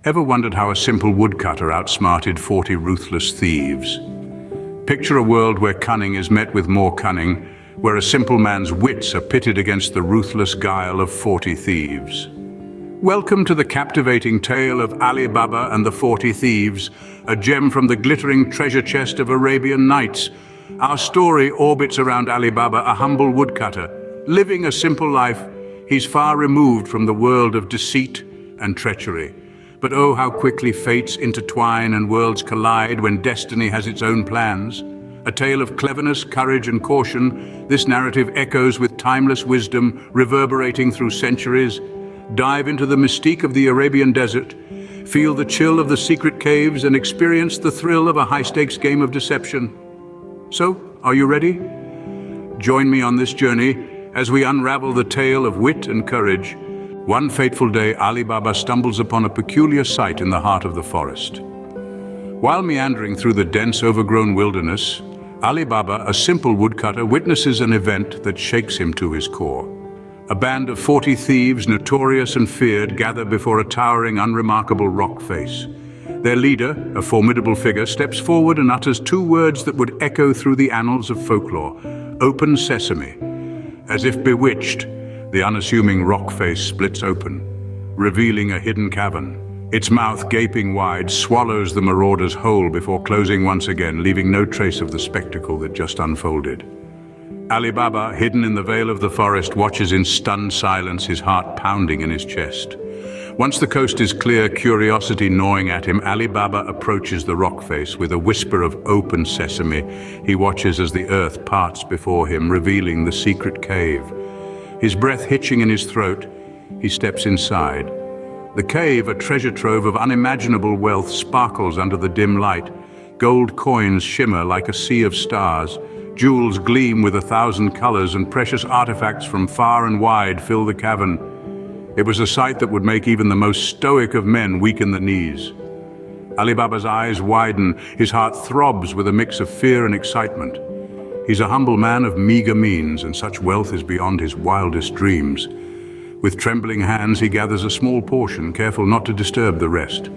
Ever wondered how a simple woodcutter outsmarted 40 ruthless thieves? Picture a world where cunning is met with more cunning, where a simple man's wits are pitted against the ruthless guile of 40 thieves. Welcome to the captivating tale of Ali Baba and the 40 Thieves, a gem from the glittering treasure chest of Arabian Nights. Our story orbits around Ali Baba, a humble woodcutter. Living a simple life, he's far removed from the world of deceit and treachery. But oh, how quickly fates intertwine and worlds collide when destiny has its own plans. A tale of cleverness, courage, and caution, this narrative echoes with timeless wisdom, reverberating through centuries. Dive into the mystique of the Arabian desert, feel the chill of the secret caves, and experience the thrill of a high-stakes game of deception. So, are you ready? Join me on this journey as we unravel the tale of wit and courage. One fateful day, Ali Baba stumbles upon a peculiar sight in the heart of the forest. While meandering through the dense, overgrown wilderness, Ali Baba, a simple woodcutter, witnesses an event that shakes him to his core. A band of 40 thieves, notorious and feared, gather before a towering, unremarkable rock face. Their leader, a formidable figure, steps forward and utters two words that would echo through the annals of folklore: "Open sesame." As if bewitched, the unassuming rock face splits open, revealing a hidden cavern. Its mouth, gaping wide, swallows the marauders whole before closing once again, leaving no trace of the spectacle that just unfolded. Ali Baba, hidden in the veil of the forest, watches in stunned silence, his heart pounding in his chest. Once the coast is clear, curiosity gnawing at him, Ali Baba approaches the rock face with a whisper of "open sesame." He watches as the earth parts before him, revealing the secret cave. His breath hitching in his throat, he steps inside. The cave, a treasure trove of unimaginable wealth, sparkles under the dim light. Gold coins shimmer like a sea of stars. Jewels gleam with 1,000 colors, and precious artifacts from far and wide fill the cavern. It was a sight that would make even the most stoic of men weaken the knees. Ali Baba's eyes widen, his heart throbs with a mix of fear and excitement. He's a humble man of meager means, and such wealth is beyond his wildest dreams. With trembling hands, he gathers a small portion, careful not to disturb the rest.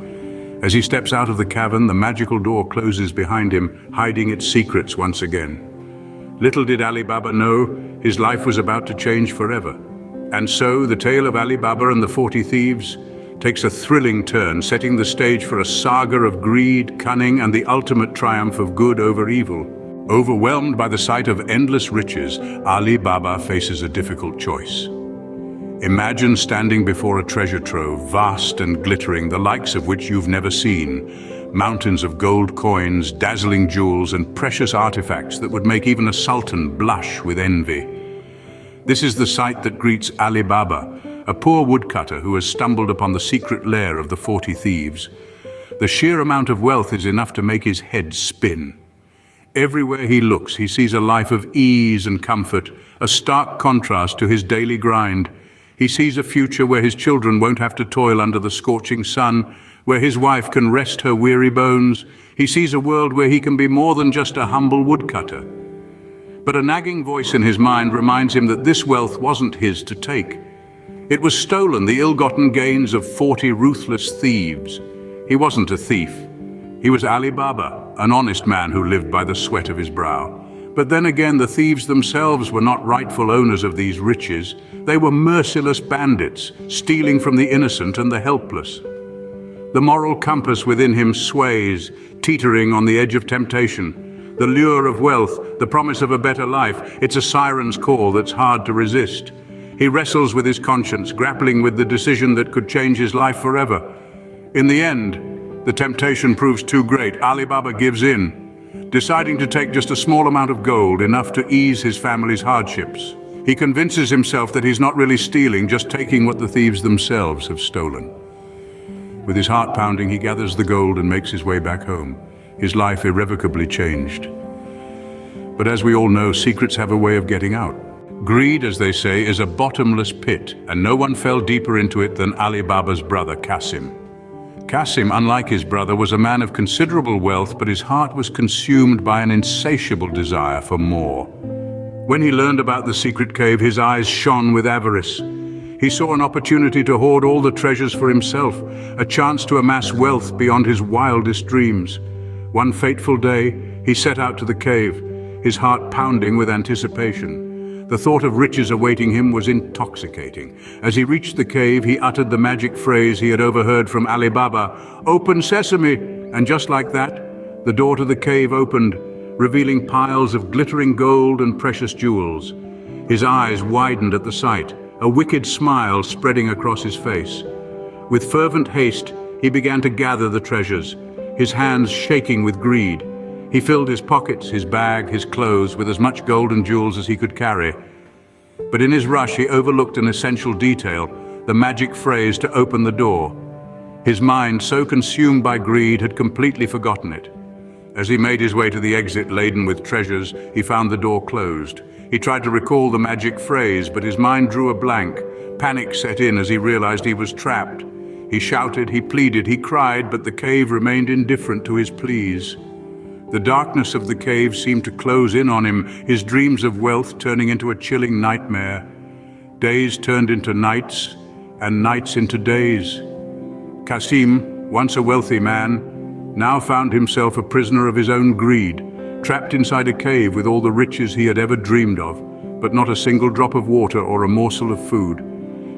As he steps out of the cavern, the magical door closes behind him, hiding its secrets once again. Little did Ali Baba know, his life was about to change forever. And so, the tale of Ali Baba and the 40 Thieves takes a thrilling turn, setting the stage for a saga of greed, cunning, and the ultimate triumph of good over evil. Overwhelmed by the sight of endless riches, Ali Baba faces a difficult choice. Imagine standing before a treasure trove, vast and glittering, the likes of which you've never seen. Mountains of gold coins, dazzling jewels, and precious artifacts that would make even a sultan blush with envy. This is the sight that greets Ali Baba, a poor woodcutter who has stumbled upon the secret lair of the 40 Thieves. The sheer amount of wealth is enough to make his head spin. Everywhere he looks, he sees a life of ease and comfort, a stark contrast to his daily grind. He sees a future where his children won't have to toil under the scorching sun, where his wife can rest her weary bones. He sees a world where he can be more than just a humble woodcutter. But a nagging voice in his mind reminds him that this wealth wasn't his to take. It was stolen, the ill-gotten gains of 40 ruthless thieves. He wasn't a thief. He was Ali Baba, an honest man who lived by the sweat of his brow. But then again, the thieves themselves were not rightful owners of these riches. They were merciless bandits, stealing from the innocent and the helpless. The moral compass within him sways, teetering on the edge of temptation. The lure of wealth, the promise of a better life, it's a siren's call that's hard to resist. He wrestles with his conscience, grappling with the decision that could change his life forever. In the end, the temptation proves too great. Ali Baba gives in, deciding to take just a small amount of gold, enough to ease his family's hardships. He convinces himself that he's not really stealing, just taking what the thieves themselves have stolen. With his heart pounding, he gathers the gold and makes his way back home, his life irrevocably changed. But as we all know, secrets have a way of getting out. Greed, as they say, is a bottomless pit, and no one fell deeper into it than Ali Baba's brother, Cassim. Cassim, unlike his brother, was a man of considerable wealth, but his heart was consumed by an insatiable desire for more. When he learned about the secret cave, his eyes shone with avarice. He saw an opportunity to hoard all the treasures for himself, a chance to amass wealth beyond his wildest dreams. One fateful day, he set out to the cave, his heart pounding with anticipation. The thought of riches awaiting him was intoxicating. As he reached the cave, he uttered the magic phrase he had overheard from Ali Baba, "Open sesame!" And just like that, the door to the cave opened, revealing piles of glittering gold and precious jewels. His eyes widened at the sight, a wicked smile spreading across his face. With fervent haste, he began to gather the treasures, his hands shaking with greed. He filled his pockets, his bag, his clothes with as much gold and jewels as he could carry. But in his rush, he overlooked an essential detail, the magic phrase to open the door. His mind, so consumed by greed, had completely forgotten it. As he made his way to the exit laden with treasures, he found the door closed. He tried to recall the magic phrase, but his mind drew a blank. Panic set in as he realized he was trapped. He shouted, he pleaded, he cried, but the cave remained indifferent to his pleas. The darkness of the cave seemed to close in on him, his dreams of wealth turning into a chilling nightmare. Days turned into nights, and nights into days. Cassim, once a wealthy man, now found himself a prisoner of his own greed, trapped inside a cave with all the riches he had ever dreamed of, but not a single drop of water or a morsel of food.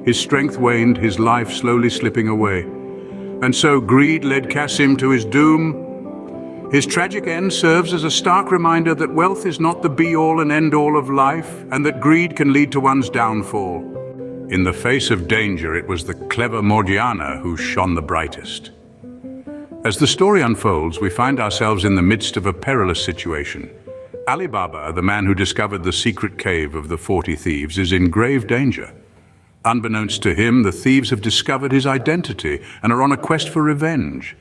His strength waned, his life slowly slipping away. And so greed led Cassim to his doom. His tragic end serves as a stark reminder that wealth is not the be-all and end-all of life, and that greed can lead to one's downfall. In the face of danger, it was the clever Morgiana who shone the brightest. As the story unfolds, we find ourselves in the midst of a perilous situation. Ali Baba, the man who discovered the secret cave of the 40 Thieves, is in grave danger. Unbeknownst to him, the thieves have discovered his identity and are on a quest for revenge.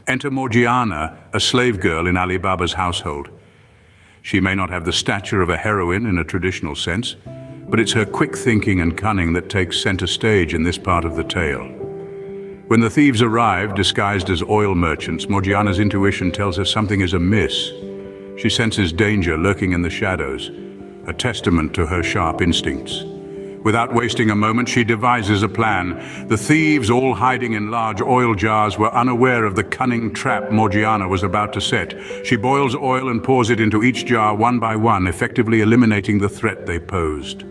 Enter Morgiana, a slave girl in Ali Baba's household. She may not have the stature of a heroine in a traditional sense, but it's her quick thinking and cunning that takes center stage in this part of the tale. When the thieves arrive, disguised as oil merchants, Morgiana's intuition tells her something is amiss. She senses danger lurking in the shadows, a testament to her sharp instincts. Without wasting a moment, she devises a plan. The thieves, all hiding in large oil jars, were unaware of the cunning trap Morgiana was about to set. She boils oil and pours it into each jar one by one, effectively eliminating the threat they posed.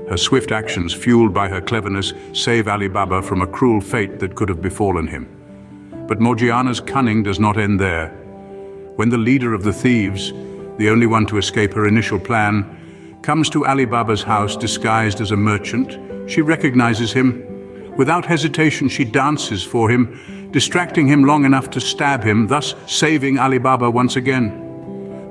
Her swift actions, fueled by her cleverness, save Ali Baba from a cruel fate that could have befallen him. But Morgiana's cunning does not end there. When the leader of the thieves, the only one to escape her initial plan, comes to Ali Baba's house disguised as a merchant, she recognizes him. Without hesitation, she dances for him, distracting him long enough to stab him, thus saving Ali Baba once again.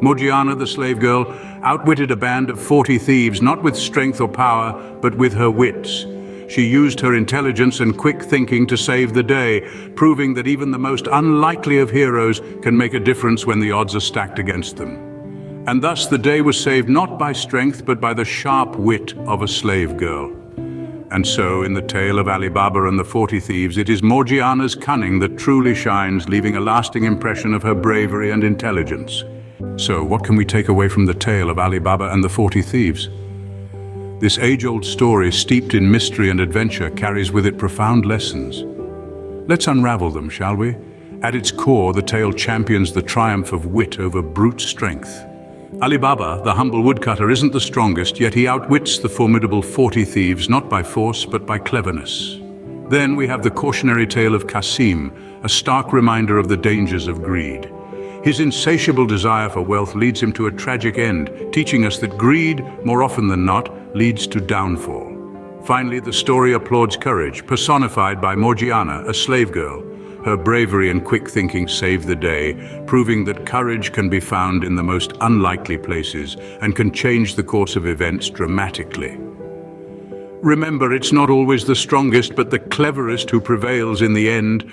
Morgiana, the slave girl, outwitted a band of 40 thieves, not with strength or power, but with her wits. She used her intelligence and quick thinking to save the day, proving that even the most unlikely of heroes can make a difference when the odds are stacked against them. And thus the day was saved not by strength, but by the sharp wit of a slave girl. And so, in the tale of Ali Baba and the 40 Thieves, it is Morgiana's cunning that truly shines, leaving a lasting impression of her bravery and intelligence. So, what can we take away from the tale of Ali Baba and the 40 Thieves? This age-old story, steeped in mystery and adventure, carries with it profound lessons. Let's unravel them, shall we? At its core, the tale champions the triumph of wit over brute strength. Ali Baba, the humble woodcutter, isn't the strongest, yet he outwits the formidable 40 Thieves, not by force, but by cleverness. Then we have the cautionary tale of Cassim, a stark reminder of the dangers of greed. His insatiable desire for wealth leads him to a tragic end, teaching us that greed, more often than not, leads to downfall. Finally, the story applauds courage, personified by Morgiana, a slave girl. Her bravery and quick thinking save the day, proving that courage can be found in the most unlikely places and can change the course of events dramatically. Remember, it's not always the strongest, but the cleverest who prevails in the end.